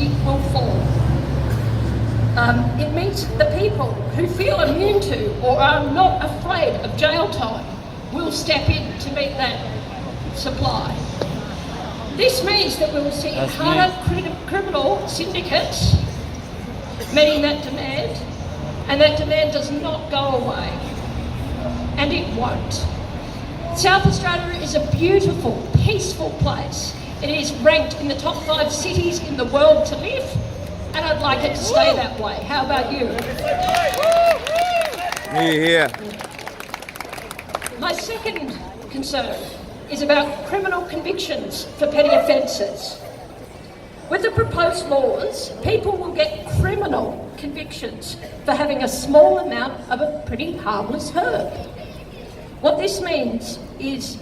policy will fall. It means the people who feel immune to or are not afraid of jail time will step in to meet that supply. This means that we will see harder criminal syndicates meeting that demand, and that demand does not go away, and it won't. South Australia is a beautiful, peaceful place. It is ranked in the top 5 cities in the world to live, and I'd like it to stay that way. How about you? Yeah. My second concern is about criminal convictions for petty offences. With the proposed laws, people will get criminal convictions for having a small amount of a pretty harmless herb. What this means is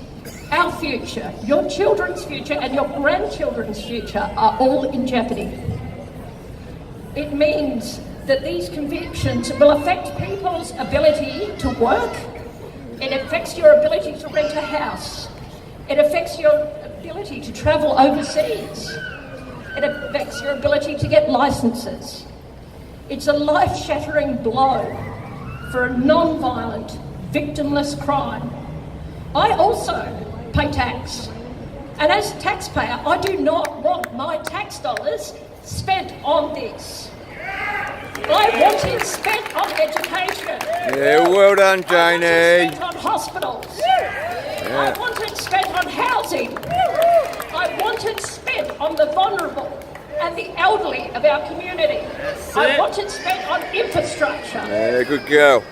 our future, your children's future and your grandchildren's future are all in jeopardy. It means that these convictions will affect people's ability to work. It affects your ability to rent a house. It affects your ability to travel overseas. It affects your ability to get licences. It's a life-shattering blow for a non-violent, victimless crime. I also pay tax. And as a taxpayer, I do not want my tax dollars spent on this. I want it spent on education. Yeah, well done, Janie. I want it spent on hospitals. I want it spent on housing. I want it spent on the vulnerable and the elderly of our community. I want it spent on infrastructure. Yeah, good girl.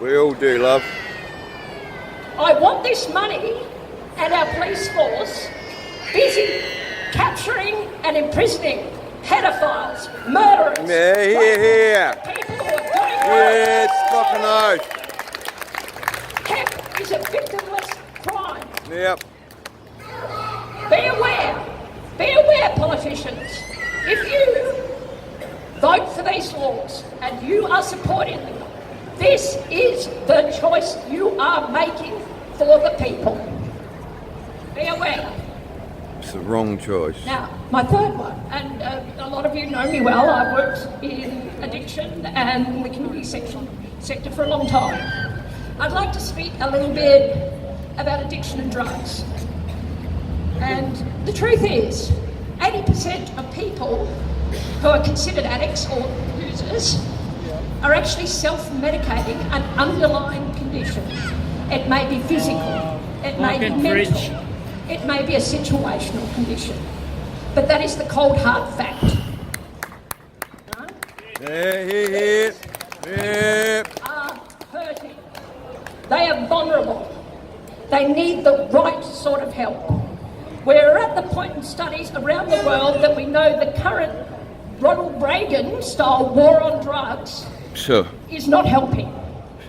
We all do, love. I want this money and our police force busy capturing and imprisoning pedophiles, murderers, people who are doing Yeah, it's fucking oath. Hemp is a victimless crime. Yep. Be aware, politicians. If you vote for these laws and you are supporting them, this is the choice you are making for the people. Be aware. It's the wrong choice. Now, my third one, and a lot of you know me well, I've worked in addiction and the community sector for a long time. I'd like to speak a little bit about addiction and drugs. And the truth is, 80% of people who are considered addicts or users are actually self-medicating an underlying condition. It may be physical, it may be mental, it may be a situational condition, but that is the cold hard fact. Yeah. They are hurting. They are vulnerable. They need the right sort of help. We're at the point in studies around the world that we know the current Ronald Reagan-style war on drugs is not helping.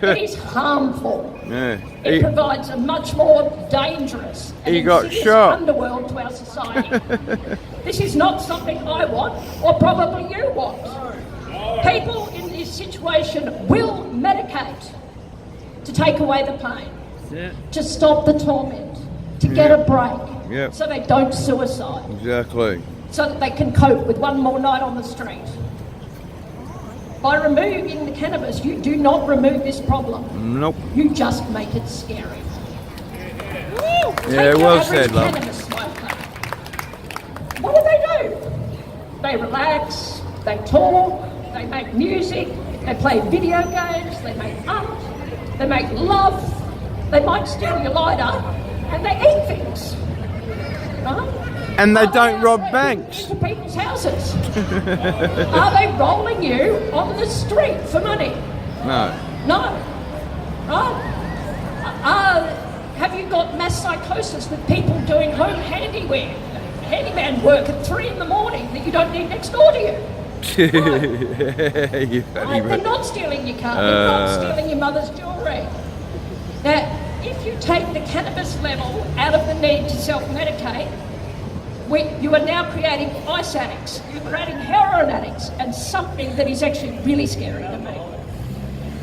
It is harmful. Yeah. It provides a much more dangerous and insidious underworld to our society. This is not something I want, or probably you want. People in this situation will medicate to take away the pain, to stop the torment, to get a break, so they don't suicide. Exactly. So that they can cope with one more night on the street. By removing the cannabis, you do not remove this problem. Nope. You just make it scary. Yeah, well said, love. Cannabis smoker. What do? They relax, they talk, they make music, they play video games, they make art, they make love, they might steal your lighter, and they eat things. Right? And they don't rob banks. Into people's houses. Are they rolling you on the street for money? No. No. Right? Have you got mass psychosis with people doing home handyman work at 3 a.m. that you don't need next door to you? Right? They're not stealing your car. They're not stealing your mother's jewellery. Now, if you take the cannabis level out of the need to self-medicate, you are now creating ice addicts, you're creating heroin addicts, and something that is actually really scary to me.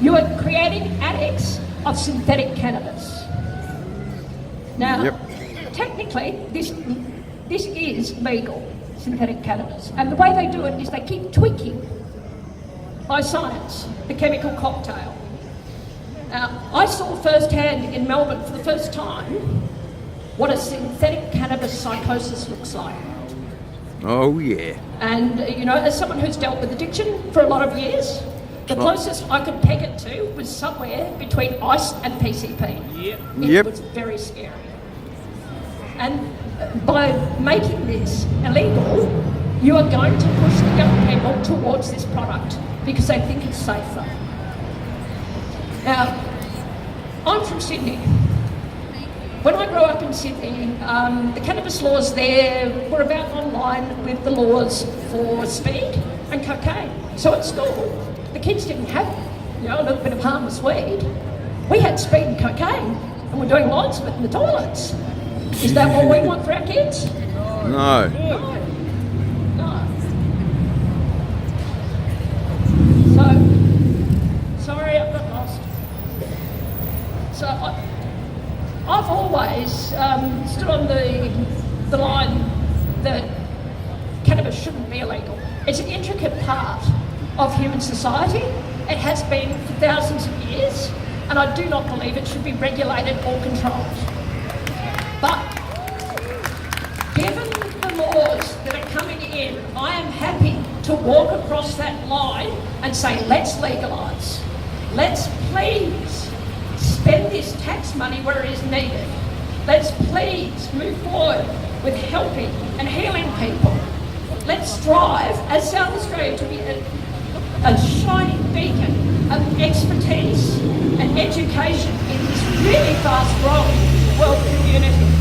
You are creating addicts of synthetic cannabis. Now, technically, this is legal. synthetic cannabis. And the way they do it is they keep tweaking, by science, the chemical cocktail. Now, I saw firsthand in Melbourne for the first time what a synthetic cannabis psychosis looks like. Oh, yeah. And, you know, as someone who's dealt with addiction for a lot of years, the closest I could peg it to was somewhere between ice and PCP. It was very scary. And by making this illegal, you are going to push the young people towards this product because they think it's safer. Now, I'm from Sydney. When I grew up in Sydney, the cannabis laws there were about on line with the laws for speed and cocaine. So at school, the kids didn't have, you know, a little bit of harmless weed. We had speed and cocaine, and we're doing lots of it in the toilets. Is that what we want for our kids? No. No. So, sorry, I got lost. So, I've always stood on the line that cannabis shouldn't be illegal. It's an intricate part of human society. It has been for thousands of years, and I do not believe it should be regulated or controlled. But given the laws that are coming in, I am happy to walk across that line and say, let's legalise. Let's please spend this tax money where it is needed. Let's please move forward with helping and healing people. Let's strive as South Australia to be a shining beacon of expertise and education in this really fast-growing world community.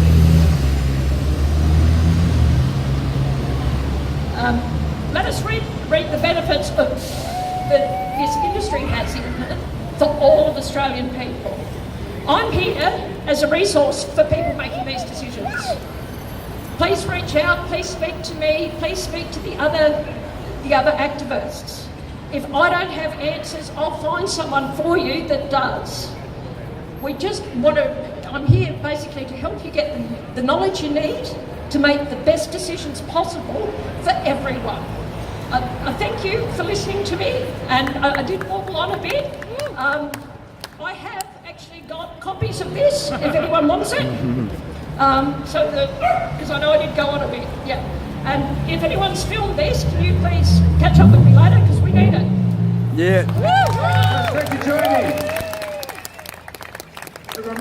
Let us reap the benefits that this industry has in it for all of Australian people. I'm here as a resource for people making these decisions. Please reach out, please speak to me, please speak to the other activists. If I don't have answers, I'll find someone for you that does. We just want to, I'm here basically to help you get the knowledge you need to make the best decisions possible for everyone. I thank you for listening to me, and I did warble on a bit. I have actually got copies of this, if anyone wants it. Because I know I did go on a bit, yeah. And if anyone's filmed this, can you please catch up with me later, because we need it. Yeah. Thank you, Jamie.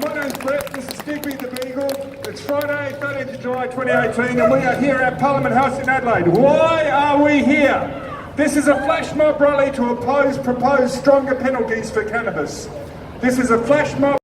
My name's Brett, this is Skippy the Beagle. It's Friday, 13th of July 2018, and we are here at Parliament House in Adelaide. Why are we here? This is a flash mob rally to oppose proposed stronger penalties for cannabis. This is a flash mob